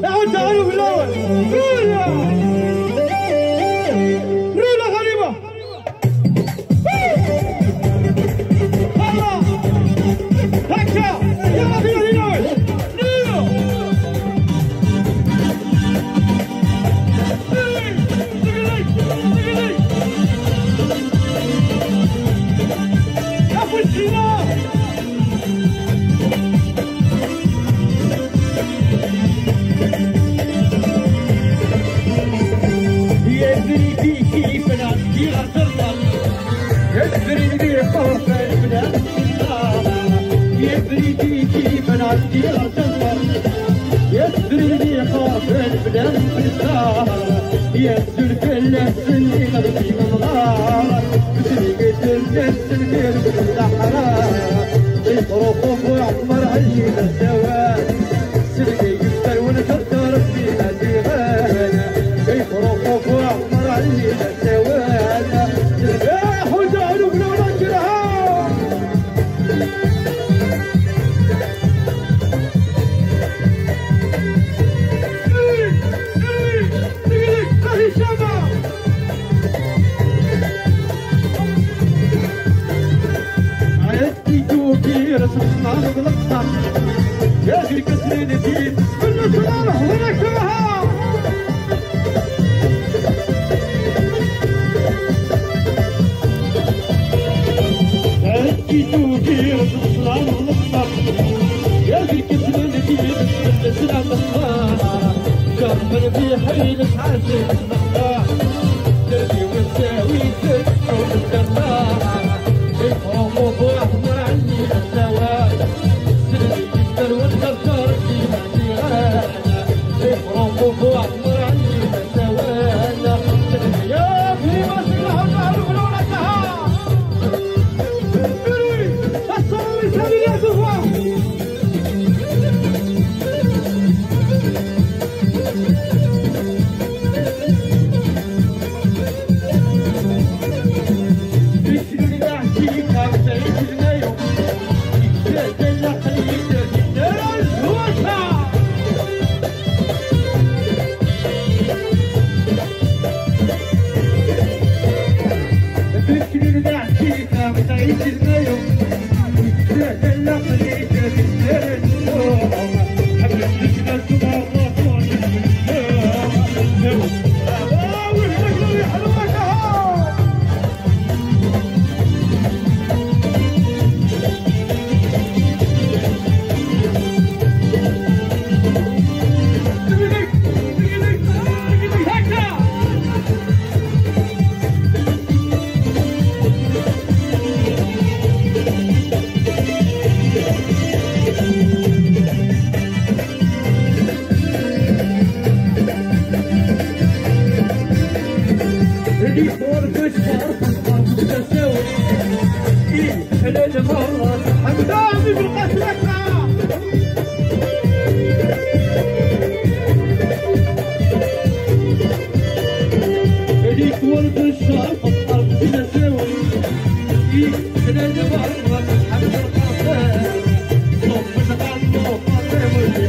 اعود تعالوا في الاول. رولا رولا غريبه. الله هكا يلا بينا لناول. يسر كل السنين غربي من غار بسرقة الناس الكير بالصحراء يطرقوا ويعمر علينا السواد سرقة يكسر ونكسر فينا ديغانا يطرقوا ويعمر علينا السواد سرقة وجعلوا بلونا جرها سبحان الله يا في كسرين الدين كل صلاة ونكرها أكيدوكي سبحان الله يا في كسرين الدين كل صلاة الله كرمن في حين حاسب الله تدي وتساوي تدعو بالله يفهم موضوع أحمر عني السواد سري يقدر والكسر في مدينة يفهم موضوع أحمر عني السواد يا في مسك الحمار ولونتها الصوم يسوي يا زهرة I'm